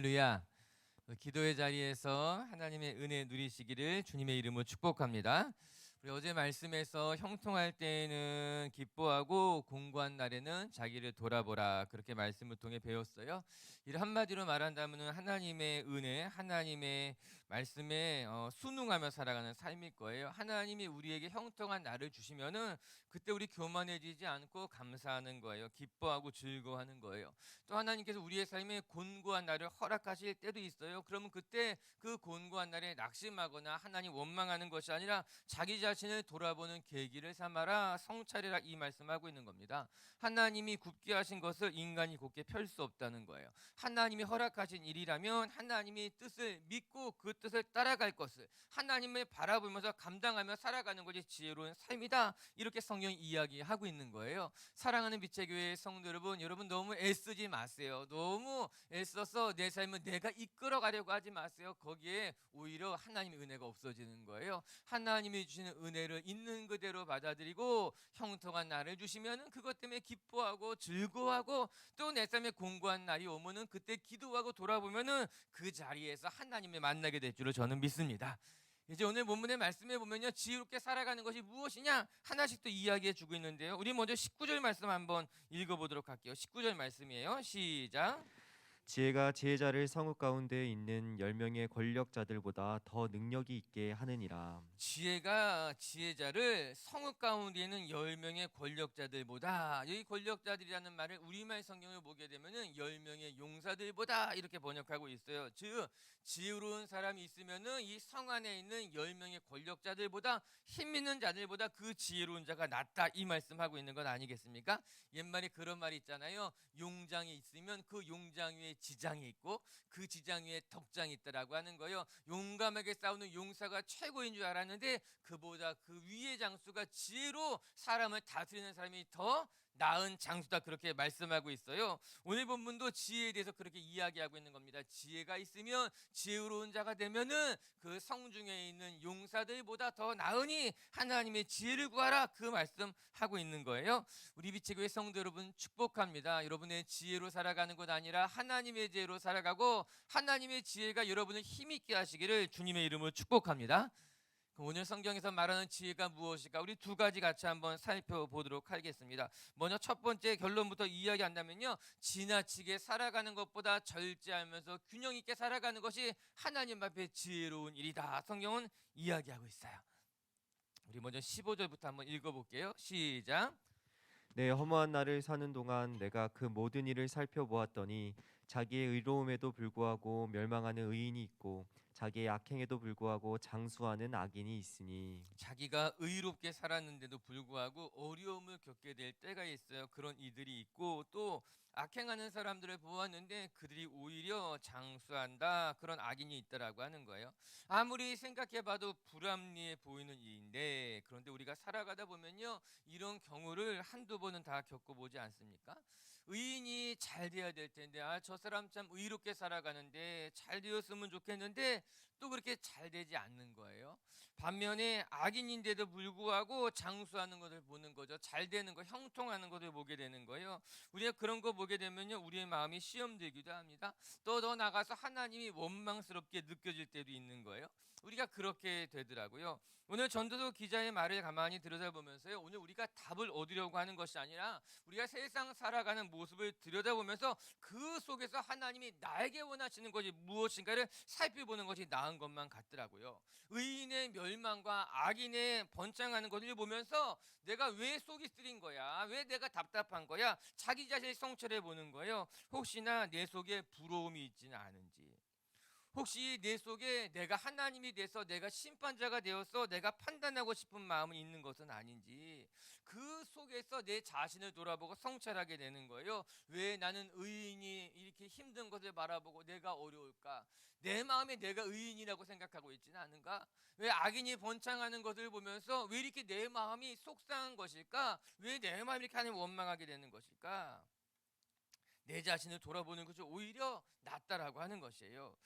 할렐루야. 기도의 자리에서 하나님의 은혜 누리시기를 주님의 이름으로 축복합니다. 우리 어제 말씀에서 형통할 때에는 기뻐하고 공고한 날에는 자기를 돌아보라, 그렇게 말씀을 통해 배웠어요. 이를 한마디로 말한다면 하나님의 은혜, 하나님의 말씀에 순응하며 살아가는 삶일 거예요. 하나님이 우리에게 형통한 날을 주시면은 그때 우리 교만해지지 않고 감사하는 거예요. 기뻐하고 즐거워하는 거예요. 또 하나님께서 우리의 삶에 곤고한 날을 허락하실 때도 있어요. 그러면 그때 그 곤고한 날에 낙심하거나 하나님 원망하는 것이 아니라 자기 자신을 돌아보는 계기를 삼아라, 성찰이라, 이 말씀하고 있는 겁니다. 하나님이 굽게 하신 것을 인간이 곱게 펼 수 없다는 거예요. 하나님이 허락하신 일이라면 하나님이 뜻을 믿고 그 뜻을 따라갈 것을 하나님을 바라보면서 감당하며 살아가는 것이 지혜로운 삶이다, 이렇게 성경이 이야기하고 있는 거예요. 사랑하는 빛의 교회 성도 여러분 너무 애쓰지 마세요. 너무 애써서 내 삶을 내가 이끌어 가려고 하지 마세요. 거기에 오히려 하나님의 은혜가 없어지는 거예요. 하나님이 주시는 은혜를 있는 그대로 받아들이고 형통한 날을 주시면은 그것 때문에 기뻐하고 즐거워하고, 또 내 삶에 공고한 날이 오면은 그때 기도하고 돌아보면은 그 자리에서 하나님을 만나게 될 줄을 저는 믿습니다. 이제 오늘 본문의 말씀에 보면요, 지혜롭게 살아가는 것이 무엇이냐 하나씩 또 이야기해 주고 있는데요. 우리 먼저 19절 말씀 한번 읽어보도록 할게요. 19절 말씀이에요. 시작. 지혜가 지혜자를 성읍 가운데 있는 10명의 권력자들보다 더 능력이 있게 하느니라. 지혜가 지혜자를 성읍 가운데 있는 10명의 권력자들보다, 여기 권력자들이라는 말을 우리말 성경을 보게 되면은 10명의 용사들보다, 이렇게 번역하고 있어요. 즉 지혜로운 사람이 있으면은 이 성 안에 있는 10명의 권력자들보다, 힘 있는 자들보다 그 지혜로운 자가 낫다, 이 말씀하고 있는 건 아니겠습니까? 옛말에 그런 말이 있잖아요. 용장이 있으면 그 용장 위에 지장이 있고 그 지장 위에 덕장이 있다라고 하는 거예요. 용감하게 싸우는 용사가 최고인 줄 알았는데 그보다 그 위의 장수가 지혜로 사람을 다스리는 사람이 더 나은 장수다, 그렇게 말씀하고 있어요. 오늘 본문도 지혜에 대해서 그렇게 이야기하고 있는 겁니다. 지혜가 있으면, 지혜로운 자가 되면은 그 성중에 있는 용사들보다 더 나으니 하나님의 지혜를 구하라, 그 말씀하고 있는 거예요. 우리 빛의 교회 성도 여러분 축복합니다. 여러분의 지혜로 살아가는 것 아니라 하나님의 지혜로 살아가고 하나님의 지혜가 여러분을 힘있게 하시기를 주님의 이름으로 축복합니다. 오늘 성경에서 말하는 지혜가 무엇일까? 우리 두 가지 같이 한번 살펴보도록 하겠습니다. 먼저 첫 번째 결론부터 이야기한다면요, 지나치게 살아가는 것보다 절제하면서 균형 있게 살아가는 것이 하나님 앞에 지혜로운 일이다, 성경은 이야기하고 있어요. 우리 먼저 15절부터 한번 읽어볼게요. 시작. 내 허무한 날을 사는 동안 내가 그 모든 일을 살펴보았더니 자기의 의로움에도 불구하고 멸망하는 의인이 있고 자기의 악행에도 불구하고 장수하는 악인이 있으니. 자기가 의롭게 살았는데도 불구하고 어려움을 겪게 될 때가 있어요. 그런 이들이 있고, 또 악행하는 사람들을 보았는데 그들이 오히려 장수한다, 그런 악인이 있다라고 하는 거예요. 아무리 생각해봐도 불합리해 보이는 일인데, 그런데 우리가 살아가다 보면요, 이런 경우를 한두 번은 다 겪어보지 않습니까? 의인이 잘 돼야 될 텐데, 저 사람 참 의롭게 살아가는데 잘 되었으면 좋겠는데 또 그렇게 잘 되지 않는 거예요. 반면에 악인인데도 불구하고 장수하는 것을 보는 거죠. 잘 되는 거, 형통하는 것을 보게 되는 거예요. 우리가 그런 거 보게 되면요, 우리의 마음이 시험되기도 합니다. 또 더 나가서 하나님이 원망스럽게 느껴질 때도 있는 거예요. 우리가 그렇게 되더라고요. 오늘 전도서 기자의 말을 가만히 들여다보면서요, 오늘 우리가 답을 얻으려고 하는 것이 아니라 우리가 세상 살아가는 모습을 들여다보면서 그 속에서 하나님이 나에게 원하시는 것이 무엇인가를 살펴보는 것이 나은 것만 같더라고요. 의인의 멸망과 악인의 번창하는 것을 보면서 내가 왜 속이 쓰린 거야, 왜 내가 답답한 거야, 자기 자신을 성찰해 보는 거예요. 혹시나 내 속에 부러움이 있지는 않은지, 혹시 내 속에 내가 하나님이 돼서 내가 심판자가 되어서 내가 판단하고 싶은 마음이 있는 것은 아닌지, 그 속에서 내 자신을 돌아보고 성찰하게 되는 거예요. 왜 나는 의인이 이렇게 힘든 것을 바라보고 내가 어려울까? 내 마음에 내가 의인이라고 생각하고 있지는 않은가? 왜 악인이 번창하는 것을 보면서 왜 이렇게 내 마음이 속상한 것일까? 왜 내 마음이 이렇게 하나님 원망하게 되는 것일까? 내 자신을 돌아보는 것이 오히려 낫다라고 하는 것이에요.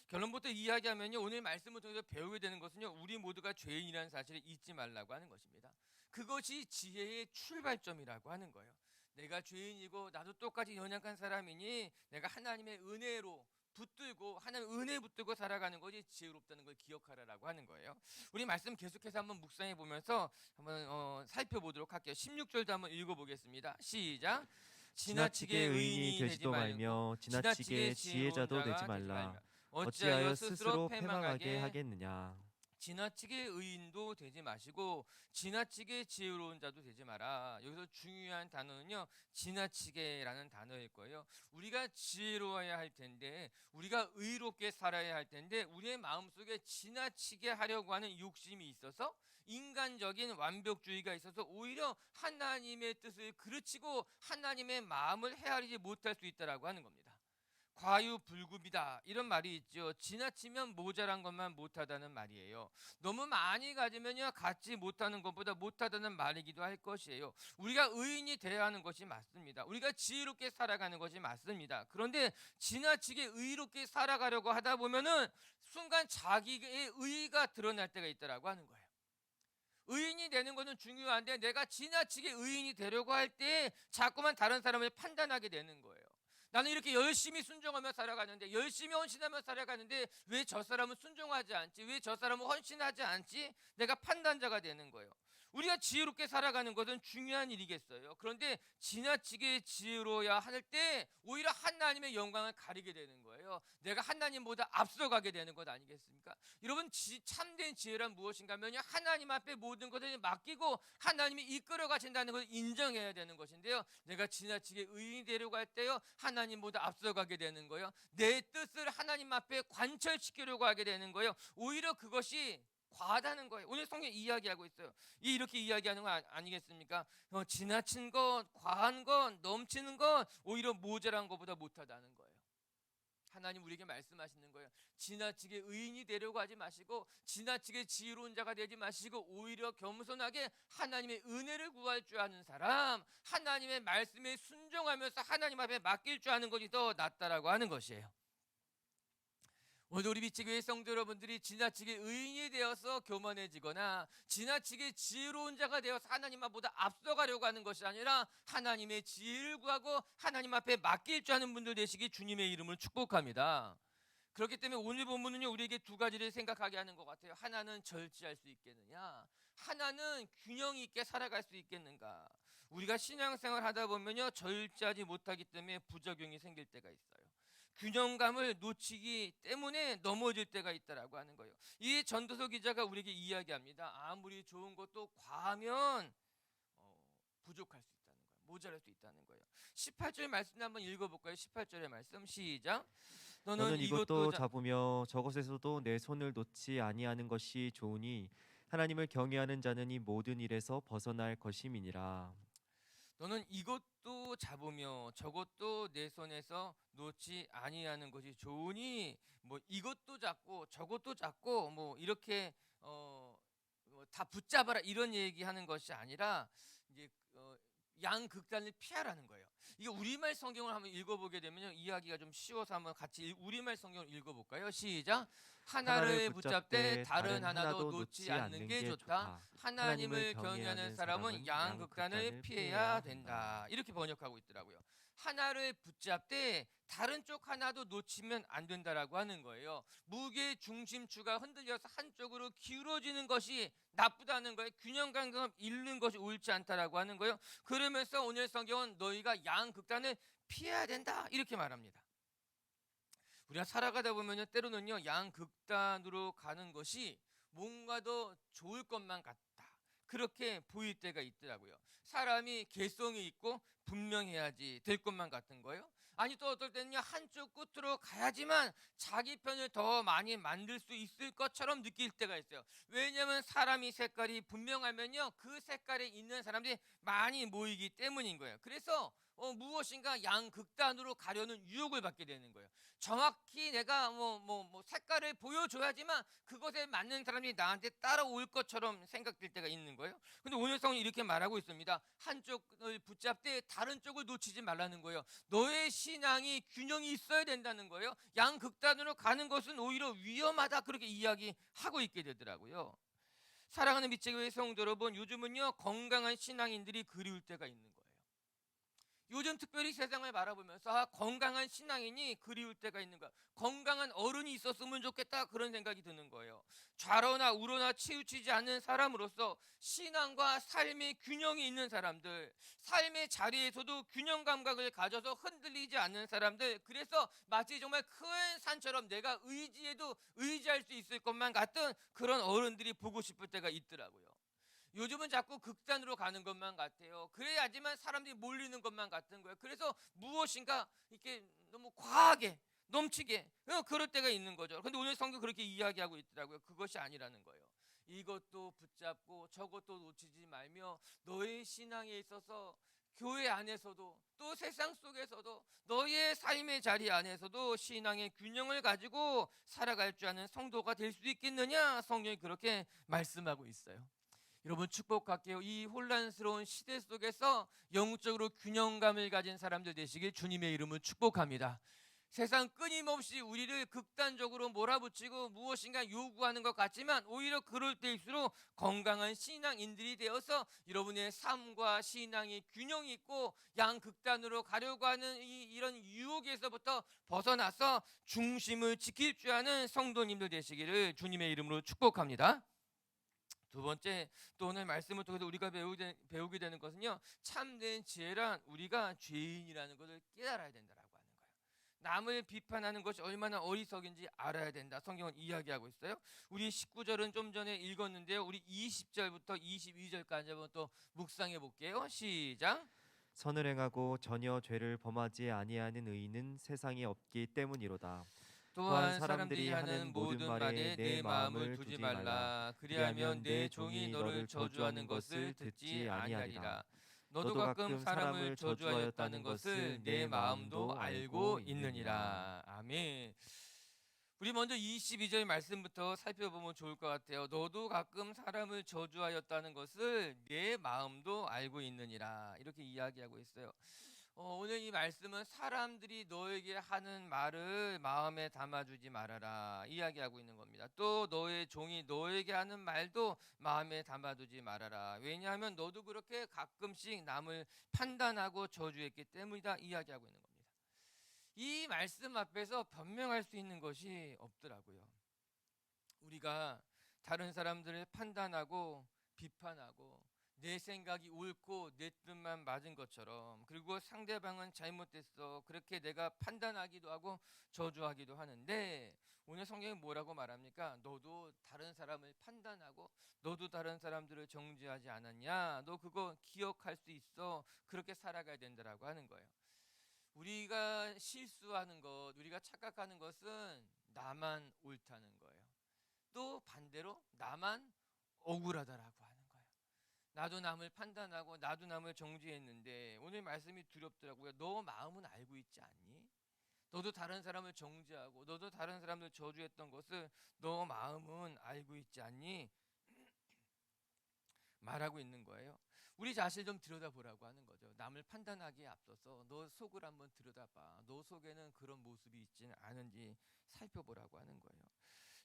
결론부터 이야기하면요, 오늘 말씀을 통해서 배우게 되는 것은요, 우리 모두가 죄인이라는 사실을 잊지 말라고 하는 것입니다. 그것이 지혜의 출발점이라고 하는 거예요. 내가 죄인이고 나도 똑같이 연약한 사람이니 내가 하나님의 은혜로 붙들고 하나님 은혜 붙들고 살아가는 것이 지혜롭다는 걸 기억하라라고 하는 거예요. 우리 말씀 계속해서 한번 묵상해 보면서 한번 살펴보도록 할게요. 16절도 한번 읽어보겠습니다. 시작. 지나치게 지나치게 의인이 의인이 되지 되지도 말고 말며 지나치게 지나치게 지혜자도 되지 말라. 어찌하여 스스로 패망하게 하겠느냐. 지나치게 의인도 되지 마시고 지나치게 지혜로운 자도 되지 마라. 여기서 중요한 단어는요, 지나치게라는 단어일 거예요. 우리가 지혜로워야 할 텐데, 우리가 의롭게 살아야 할 텐데, 우리의 마음속에 지나치게 하려고 하는 욕심이 있어서, 인간적인 완벽주의가 있어서 오히려 하나님의 뜻을 그르치고 하나님의 마음을 헤아리지 못할 수 있다라고 하는 겁니다. 과유불급이다 이런 말이 있죠. 지나치면 모자란 것만 못하다는 말이에요. 너무 많이 가지면요, 갖지 못하는 것보다 못하다는 말이기도 할 것이에요. 우리가 의인이 되어야 하는 것이 맞습니다. 우리가 지혜롭게 살아가는 것이 맞습니다. 그런데 지나치게 의롭게 살아가려고 하다 보면은 순간 자기의 의의가 드러날 때가 있다라고 하는 거예요. 의인이 되는 것은 중요한데 내가 지나치게 의인이 되려고 할 때 자꾸만 다른 사람을 판단하게 되는 거예요. 나는 이렇게 열심히 순종하며 살아가는데, 열심히 헌신하며 살아가는데 왜 저 사람은 순종하지 않지? 왜 저 사람은 헌신하지 않지? 내가 판단자가 되는 거예요. 우리가 지혜롭게 살아가는 것은 중요한 일이겠어요. 그런데 지나치게 지혜로워야 할 때 오히려 하나님의 영광을 가리게 되는 거예요. 내가 하나님보다 앞서가게 되는 것 아니겠습니까? 여러분, 참된 지혜란 무엇인가 하면 하나님 앞에 모든 것을 맡기고 하나님이 이끌어 가신다는 것을 인정해야 되는 것인데요, 내가 지나치게 의인이 되려고 할 때요, 하나님보다 앞서가게 되는 거예요. 내 뜻을 하나님 앞에 관철시키려고 하게 되는 거예요. 오히려 그것이 과하다는 거예요. 오늘 성경 이야기하고 있어요. 이렇게 이야기하는 거 아니겠습니까? 지나친 것, 과한 것, 넘치는 것, 오히려 모자란 것보다 못하다는 거예요. 하나님 우리에게 말씀하시는 거예요. 지나치게 의인이 되려고 하지 마시고 지나치게 지혜로운 자가 되지 마시고 오히려 겸손하게 하나님의 은혜를 구할 줄 아는 사람, 하나님의 말씀에 순종하면서 하나님 앞에 맡길 줄 아는 것이 더 낫다라고 하는 것이에요. 오늘 우리 빛의교회 성도 여러분들이 지나치게 의인이 되어서 교만해지거나 지나치게 지혜로운 자가 되어서 하나님 앞보다 앞서가려고 하는 것이 아니라 하나님의 지혜를 구하고 하나님 앞에 맡길 줄 아는 분들 되시기 주님의 이름을 축복합니다. 그렇기 때문에 오늘 본문은요, 우리에게 두 가지를 생각하게 하는 것 같아요. 하나는 절제할 수 있겠느냐, 하나는 균형 있게 살아갈 수 있겠는가. 우리가 신앙생활 하다 보면요, 절제하지 못하기 때문에 부작용이 생길 때가 있어요. 균형감을 놓치기 때문에 넘어질 때가 있다라고 하는 거예요. 이 전도서 기자가 우리에게 이야기합니다. 아무리 좋은 것도 과하면 부족할 수 있다는 거예요. 모자랄 수 있다는 거예요. 18절 말씀 한번 읽어볼까요? 18절의 말씀 시작. 너는 이것도 잡으며 저것에서도 내 손을 놓지 아니하는 것이 좋으니 하나님을 경외하는 자는 이 모든 일에서 벗어날 것임이니라. 너는 이것도 잡으며 저것도 내 손에서 놓지 아니하는 것이 좋으니, 뭐 이것도 잡고 저것도 잡고 뭐 이렇게 다 붙잡아라 이런 얘기하는 것이 아니라 이제 양극단을 피하라는 거예요. 이게 우리말 성경을 한번 읽어보게 되면 이야기가 좀 쉬워서 한번 같이 우리말 성경을 읽어볼까요? 시작. 하나를 붙잡되 다른 하나도 놓지 않는 게 좋다. 하나님을 경외하는 사람은 양극단을 피해야 된다. 이렇게 번역하고 있더라고요. 하나를 붙잡되 다른 쪽 하나도 놓치면 안 된다라고 하는 거예요. 무게 중심추가 흔들려서 한쪽으로 기울어지는 것이 나쁘다는 거예요. 균형감을 잃는 것이 옳지 않다라고 하는 거예요. 그러면서 오늘 성경은 너희가 양극단을 피해야 된다 이렇게 말합니다. 우리가 살아가다 보면요, 때로는요, 양극단으로 가는 것이 뭔가 더 좋을 것만 같다 그렇게 보일 때가 있더라고요. 사람이 개성이 있고 분명해야지 될 것만 같은 거예요. 아니 또 어떨 때는요, 한쪽 끝으로 가야지만 자기 편을 더 많이 만들 수 있을 것처럼 느낄 때가 있어요. 왜냐하면 사람이 색깔이 분명하면요, 그 색깔에 있는 사람들이 많이 모이기 때문인 거예요. 그래서 무엇인가 양극단으로 가려는 유혹을 받게 되는 거예요. 정확히 내가 뭐 색깔을 보여줘야지만 그것에 맞는 사람이 나한테 따라올 것처럼 생각될 때가 있는 거예요. 근데 오늘 성은 이렇게 말하고 있습니다. 한쪽을 붙잡되 다른 쪽을 놓치지 말라는 거예요. 너의 신앙이 균형이 있어야 된다는 거예요. 양극단으로 가는 것은 오히려 위험하다 그렇게 이야기하고 있게 되더라고요. 사랑하는 빛의 교회 성도 여러분, 요즘은요, 건강한 신앙인들이 그리울 때가 있는 거예요. 요즘 특별히 세상을 바라보면서 건강한 신앙인이 그리울 때가 있는 거야. 건강한 어른이 있었으면 좋겠다 그런 생각이 드는 거예요. 좌로나 우로나 치우치지 않는 사람으로서 신앙과 삶의 균형이 있는 사람들, 삶의 자리에서도 균형 감각을 가져서 흔들리지 않는 사람들, 그래서 마치 정말 큰 산처럼 내가 의지해도 의지할 수 있을 것만 같은 그런 어른들이 보고 싶을 때가 있더라고요. 요즘은 자꾸 극단으로 가는 것만 같아요. 그래야지만 사람들이 몰리는 것만 같은 거예요. 그래서 무엇인가 이렇게 너무 과하게 넘치게 그럴 때가 있는 거죠. 근데 오늘 성경 그렇게 이야기하고 있더라고요. 그것이 아니라는 거예요. 이것도 붙잡고 저것도 놓치지 말며 너의 신앙에 있어서 교회 안에서도 또 세상 속에서도 너의 삶의 자리 안에서도 신앙의 균형을 가지고 살아갈 줄 아는 성도가 될 수 있겠느냐, 성경이 그렇게 말씀하고 있어요. 여러분 축복할게요. 이 혼란스러운 시대 속에서 영적으로 균형감을 가진 사람들 되시길 주님의 이름으로 축복합니다. 세상 끊임없이 우리를 극단적으로 몰아붙이고 무엇인가 요구하는 것 같지만 오히려 그럴 때일수록 건강한 신앙인들이 되어서 여러분의 삶과 신앙이 균형 있고 양극단으로 가려고 하는 이런 유혹에서부터 벗어나서 중심을 지킬 줄 아는 성도님들 되시기를 주님의 이름으로 축복합니다. 두 번째, 또 오늘 말씀을 통해서 우리가 배우게 되는 것은요, 참된 지혜란 우리가 죄인이라는 것을 깨달아야 된다라고 하는 거예요. 남을 비판하는 것이 얼마나 어리석인지 알아야 된다. 성경은 이야기하고 있어요. 우리 19절은 좀 전에 읽었는데요, 우리 20절부터 22절까지 한번 또 묵상해 볼게요. 시작. 선을 행하고 전혀 죄를 범하지 아니하는 의인은 세상에 없기 때문이로다. 또한 사람들이 하는 모든 말에 내 마음을 두지 말라. 그리하면 내 종이 너를 저주하는 것을 듣지 아니하리라. 너도 가끔 사람을 저주하였다는 것을 내 마음도 알고 있느니라. 아멘. 우리 먼저 22절 말씀부터 살펴보면 좋을 것 같아요. 너도 가끔 사람을 저주하였다는 것을 내 마음도 알고 있느니라. 이렇게 이야기하고 있어요. 오늘 이 말씀은 사람들이 너에게 하는 말을 마음에 담아주지 말아라 이야기하고 있는 겁니다. 또 너의 종이 너에게 하는 말도 마음에 담아두지 말아라. 왜냐하면 너도 그렇게 가끔씩 남을 판단하고 저주했기 때문이다 이야기하고 있는 겁니다. 이 말씀 앞에서 변명할 수 있는 것이 없더라고요. 우리가 다른 사람들을 판단하고 비판하고 내 생각이 옳고 내 뜻만 맞은 것처럼, 그리고 상대방은 잘못됐어 그렇게 내가 판단하기도 하고 저주하기도 하는데, 오늘 성경이 뭐라고 말합니까? 너도 다른 사람을 판단하고 너도 다른 사람들을 정죄하지 않았냐? 너 그거 기억할 수 있어. 그렇게 살아가야 된다라고 하는 거예요. 우리가 실수하는 것, 우리가 착각하는 것은 나만 옳다는 거예요. 또 반대로 나만 억울하다라고 하는 거예요. 나도 남을 판단하고 나도 남을 정죄했는데, 오늘 말씀이 두렵더라고요. 너 마음은 알고 있지 않니? 너도 다른 사람을 정죄하고 너도 다른 사람을 저주했던 것을 너 마음은 알고 있지 않니? 말하고 있는 거예요. 우리 자신을 좀 들여다보라고 하는 거죠. 남을 판단하기에 앞서서 너 속을 한번 들여다봐. 너 속에는 그런 모습이 있지는 않은지 살펴보라고 하는 거예요.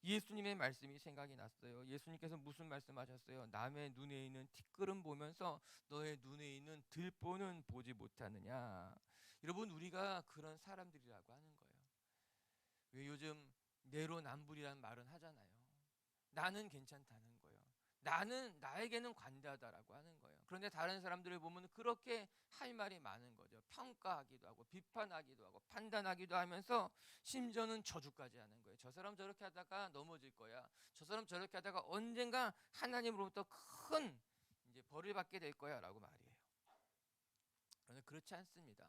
예수님의 말씀이 생각이 났어요. 예수님께서 무슨 말씀하셨어요? 남의 눈에 있는 티끌은 보면서 너의 눈에 있는 들보는 보지 못하느냐. 여러분, 우리가 그런 사람들이라고 하는 거예요. 왜 요즘 내로남불이라는 말은 하잖아요. 나는 괜찮다는 거예요. 나에게는 관대하다라고 하는 거예요. 그런데 다른 사람들을 보면 그렇게 할 말이 많은 거죠. 평가하기도 하고 비판하기도 하고 판단하기도 하면서 심지어는 저주까지 하는 거예요. 저 사람 저렇게 하다가 넘어질 거야. 저 사람 저렇게 하다가 언젠가 하나님으로부터 큰 이제 벌을 받게 될 거야라고 말이에요. 그런데 그렇지 않습니다.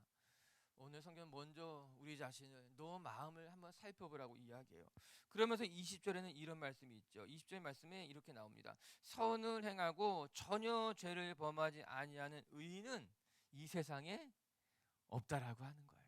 오늘 성경은 먼저 우리 자신을, 너 마음을 한번 살펴보라고 이야기해요. 그러면서 20절에는 이런 말씀이 있죠. 20절 말씀에 이렇게 나옵니다. 선을 행하고 전혀 죄를 범하지 아니하는 의인은 이 세상에 없다라고 하는 거예요.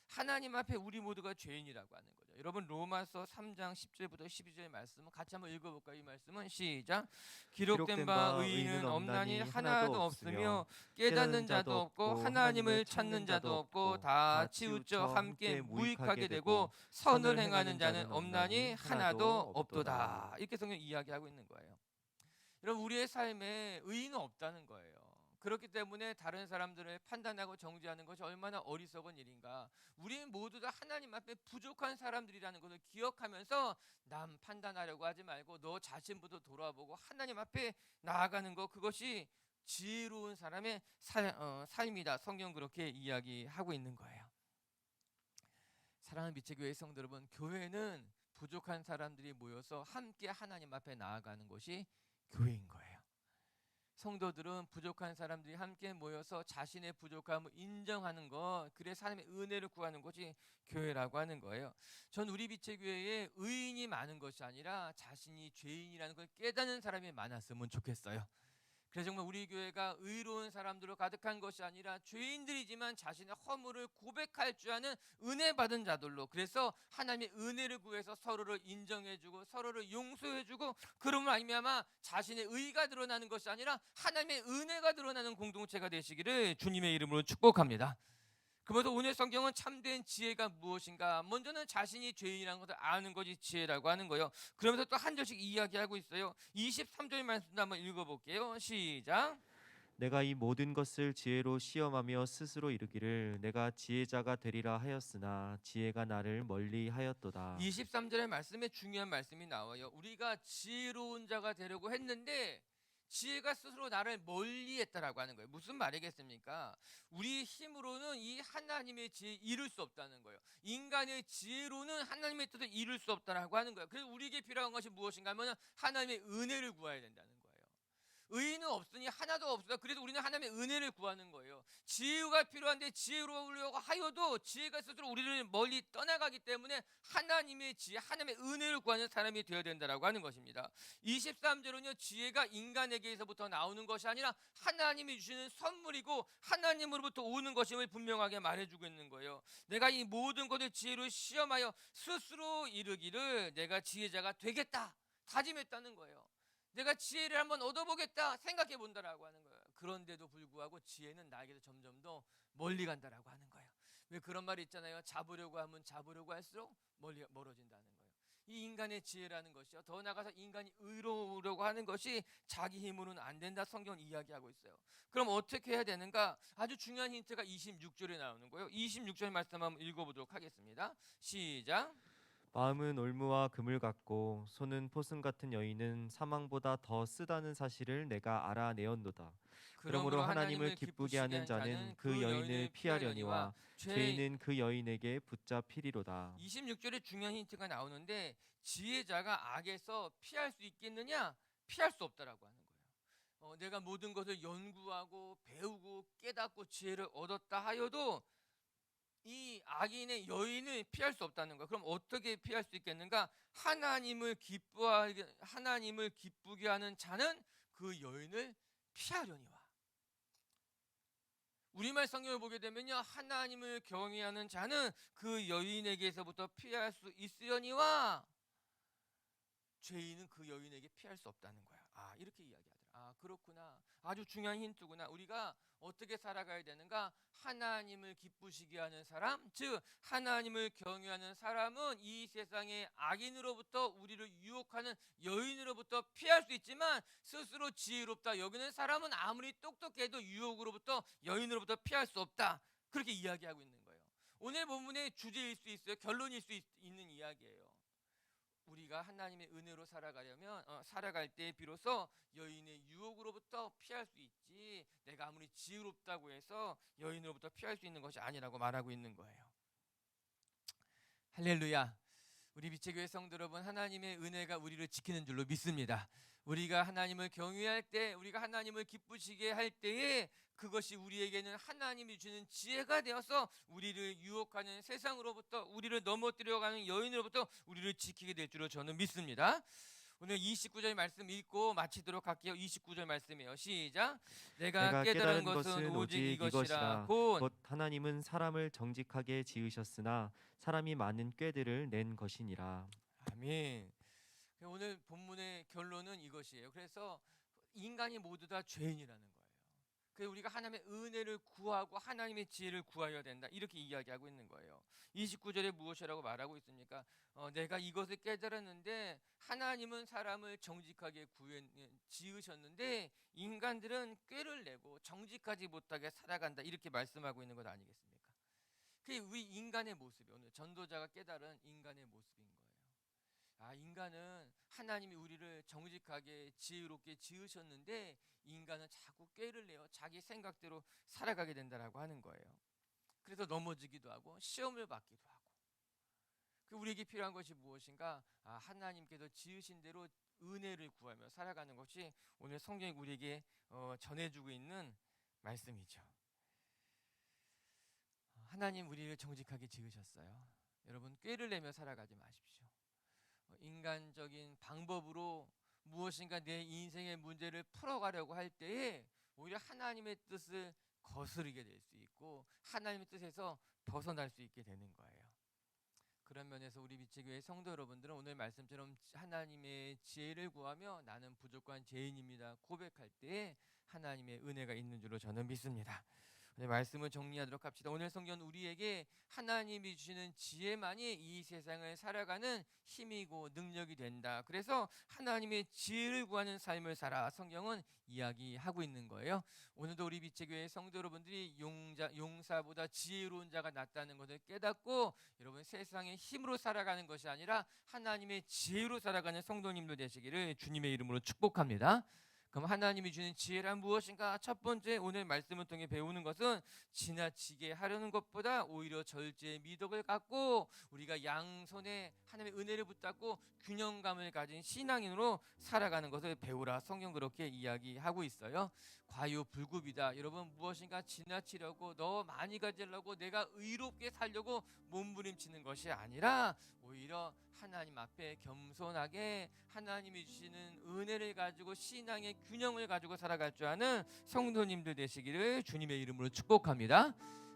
하나님 앞에 우리 모두가 죄인이라고 하는 거죠. 여러분, 로마서 3장 10절부터 12절 말씀은 같이 한번 읽어볼까요? 이 말씀은 시작. 기록된 바 의인은 없나니 하나도 없으며 깨닫는 자도 없고 하나님을 찾는 자도 없고 다 치우쳐 함께 무익하게 되고 선을 행하는 자는 없나니 하나도 없도다. 이렇게 성경 이야기하고 있는 거예요. 여러분, 우리의 삶에 의인은 없다는 거예요. 그렇기 때문에 다른 사람들을 판단하고 정죄하는 것이 얼마나 어리석은 일인가. 우리 모두 다 하나님 앞에 부족한 사람들이라는 것을 기억하면서 남 판단하려고 하지 말고 너 자신부터 돌아보고 하나님 앞에 나아가는 것, 그것이 지혜로운 사람의 삶이다. 성경 그렇게 이야기하고 있는 거예요. 사랑하는 미체교회 성도 여러분, 교회는 부족한 사람들이 모여서 함께 하나님 앞에 나아가는 것이 교회인 거예요. 성도들은 부족한 사람들이 함께 모여서 자신의 부족함을 인정하는 것, 그래 하나님의 은혜를 구하는 것이 교회라고 하는 거예요. 전 우리 비체교회에 의인이 많은 것이 아니라 자신이 죄인이라는 걸 깨닫는 사람이 많았으면 좋겠어요. 그래서 정말 우리 교회가 의로운 사람들로 가득한 것이 아니라 죄인들이지만 자신의 허물을 고백할 줄 아는 은혜 받은 자들로, 그래서 하나님의 은혜를 구해서 서로를 인정해주고 서로를 용서해주고, 그러면 아니면 자신의 의가 드러나는 것이 아니라 하나님의 은혜가 드러나는 공동체가 되시기를 주님의 이름으로 축복합니다. 그래서 오늘 성경은 참된 지혜가 무엇인가, 먼저는 자신이 죄인이라는 것을 아는 것이 지혜라고 하는 거예요. 그러면서 또 한 절씩 이야기하고 있어요. 23절 말씀 한번 읽어볼게요. 시작. 내가 이 모든 것을 지혜로 시험하며 스스로 이르기를 내가 지혜자가 되리라 하였으나 지혜가 나를 멀리 하였도다. 23절의 말씀에 중요한 말씀이 나와요. 우리가 지혜로운 자가 되려고 했는데 지혜가 스스로 나를 멀리했다라고 하는 거예요. 무슨 말이겠습니까? 우리 힘으로는 이 하나님의 지혜 이룰 수 없다는 거예요. 인간의 지혜로는 하나님의 뜻을 이룰 수 없다라고 하는 거예요. 그래서 우리에게 필요한 것이 무엇인가 하면 하나님의 은혜를 구해야 된다는 거예요. 의인은 없으니 하나도 없어. 그래서 우리는 하나님의 은혜를 구하는 거예요. 지혜가 필요한데 지혜로우려고 하여도 지혜가 스스로 우리를 멀리 떠나가기 때문에 하나님의 지혜, 하나님의 은혜를 구하는 사람이 되어야 된다라고 하는 것입니다. 23절은요, 지혜가 인간에게서부터 나오는 것이 아니라 하나님이 주시는 선물이고 하나님으로부터 오는 것임을 분명하게 말해주고 있는 거예요. 내가 이 모든 것을 지혜로 시험하여 스스로 이르기를 내가 지혜자가 되겠다 다짐했다는 거예요. 내가 지혜를 한번 얻어보겠다 생각해 본다라고 하는 거예요. 그런데도 불구하고 지혜는 나에게서 점점 더 멀리 간다라고 하는 거예요. 왜 그런 말이 있잖아요. 잡으려고 하면 잡으려고 할수록 멀어진다는 거예요. 이 인간의 지혜라는 것이요, 더 나아가서 인간이 의로우려고 하는 것이 자기 힘으로는 안 된다. 성경은 이야기하고 있어요. 그럼 어떻게 해야 되는가? 아주 중요한 힌트가 26절에 나오는 거예요. 26절 말씀 한번 읽어보도록 하겠습니다. 시작. 마음은 올무와 금을 같고 손은 포승 같은 여인은 사망보다 더 쓰다는 사실을 내가 알아내었노다. 그러므로 하나님을 기쁘게 하는 자는 그 여인을 피하려니와 죄인은 그 여인에게 붙잡히리로다. 26절에 중요한 힌트가 나오는데, 지혜자가 악에서 피할 수 있겠느냐? 피할 수 없다라고 하는 거예요. 내가 모든 것을 연구하고 배우고 깨닫고 지혜를 얻었다 하여도 이 악인의 여인을 피할 수 없다는 거야. 그럼 어떻게 피할 수 있겠는가? 하나님을 기쁘게 하는 자는 그 여인을 피하려니와. 우리말 성경을 보게 되면요, 하나님을 경외하는 자는 그 여인에게서부터 피할 수 있으려니와 죄인은 그 여인에게 피할 수 없다는 거야. 이렇게 이야기하더라. 그렇구나. 아주 중요한 힌트구나. 우리가 어떻게 살아가야 되는가? 하나님을 기쁘시게 하는 사람, 즉 하나님을 경외하는 사람은 이 세상의 악인으로부터, 우리를 유혹하는 여인으로부터 피할 수 있지만, 스스로 지혜롭다 여기는 사람은 아무리 똑똑해도 유혹으로부터, 여인으로부터 피할 수 없다. 그렇게 이야기하고 있는 거예요. 오늘 본문의 주제일 수 있어요. 결론일 수 있는 이야기예요. 우리가 하나님의 은혜로 살아갈 때 비로소 여인의 유혹으로부터 피할 수 있지, 내가 아무리 지혜롭다고 해서 여인으로부터 피할 수 있는 것이 아니라고 말하고 있는 거예요. 할렐루야. 우리 비체교회 성도 여러분, 하나님의 은혜가 우리를 지키는 줄로 믿습니다. 우리가 하나님을 경외할 때, 우리가 하나님을 기쁘시게 할 때에 그것이 우리에게는 하나님이 주는 지혜가 되어서 우리를 유혹하는 세상으로부터, 우리를 넘어뜨려가는 여인으로부터 우리를 지키게 될 줄로 저는 믿습니다. 오늘 29절 말씀 읽고 마치도록 할게요. 29절 말씀이에요. 시작. 내가 깨달은 것은 오직 이것이라. 곧 하나님은 사람을 정직하게 지으셨으나 사람이 많은 꾀들을 낸 것이니라. 아멘. 오늘 본문의 결론은 이것이에요. 그래서 인간이 모두 다 죄인이라는 거예요. 그 우리가 하나님의 은혜를 구하고 하나님의 지혜를 구하여야 된다. 이렇게 이야기하고 있는 거예요. 29절에 무엇이라고 말하고 있습니까? 내가 이것을 깨달았는데 하나님은 사람을 정직하게 지으셨는데 인간들은 꾀를 내고 정직하지 못하게 살아간다. 이렇게 말씀하고 있는 것 아니겠습니까? 그게 우리 인간의 모습이 오늘 전도자가 깨달은 인간의 모습인 거예요. 인간은 하나님이 우리를 정직하게 지혜롭게 지으셨는데 인간은 자꾸 꾀를 내어 자기 생각대로 살아가게 된다라고 하는 거예요. 그래서 넘어지기도 하고 시험을 받기도 하고. 우리에게 필요한 것이 무엇인가? 하나님께서 지으신 대로 은혜를 구하며 살아가는 것이 오늘 성경이 우리에게 전해주고 있는 말씀이죠. 하나님 우리를 정직하게 지으셨어요. 여러분 꾀를 내며 살아가지 마십시오. 인간적인 방법으로 무엇인가 내 인생의 문제를 풀어가려고 할 때에 오히려 하나님의 뜻을 거스르게 될 수 있고 하나님의 뜻에서 벗어날 수 있게 되는 거예요. 그런 면에서 우리 빛의교회 성도 여러분들은 오늘 말씀처럼 하나님의 지혜를 구하며 나는 부족한 죄인입니다 고백할 때에 하나님의 은혜가 있는 줄로 저는 믿습니다. 오늘 말씀을 정리하도록 합시다. 오늘 성경 우리에게 하나님이 주시는 지혜만이 이 세상을 살아가는 힘이고 능력이 된다. 그래서 하나님의 지혜를 구하는 삶을 살아 성경은 이야기하고 있는 거예요. 오늘도 우리 빛의교회 성도 여러분들이 용사보다 지혜로운 자가 낫다는 것을 깨닫고 여러분 세상의 힘으로 살아가는 것이 아니라 하나님의 지혜로 살아가는 성도님들 되시기를 주님의 이름으로 축복합니다. 그럼 하나님이 주는 지혜란 무엇인가? 첫 번째 오늘 말씀을 통해 배우는 것은 지나치게 하려는 것보다 오히려 절제의 미덕을 갖고 우리가 양손에 하나님의 은혜를 붙잡고 균형감을 가진 신앙인으로 살아가는 것을 배우라. 성경 그렇게 이야기하고 있어요. 과유불급이다. 여러분 무엇인가 지나치려고 너 많이 가지려고 내가 의롭게 살려고 몸부림치는 것이 아니라 오히려 하나님 앞에 겸손하게 하나님이 주시는 은혜를 가지고 신앙의 균형을 가지고 살아갈 줄 아는 성도님들 되시기를 주님의 이름으로 축복합니다.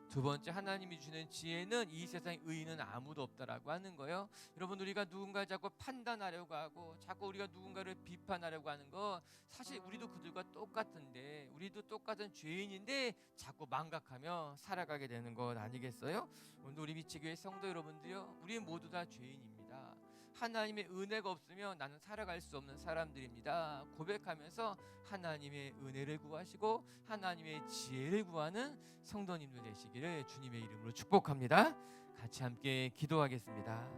두 번째 하나님이 주는 지혜는 이 세상에 의인은 아무도 없다라고 하는 거예요. 여러분 우리가 누군가를 자꾸 판단하려고 하고 자꾸 우리가 누군가를 비판하려고 하는 거 사실 우리도 그들과 똑같은데 우리도 똑같은 죄인인데 자꾸 망각하며 살아가게 되는 것 아니겠어요? 오늘 우리 빛의교회 성도 여러분들요 우리 모두 다 죄인입니다. 하나님의 은혜가 없으면 나는 살아갈 수 없는 사람들입니다 고백하면서 하나님의 은혜를 구하시고 하나님의 지혜를 구하는 성도님들 되시기를 주님의 이름으로 축복합니다. 같이 함께 기도하겠습니다.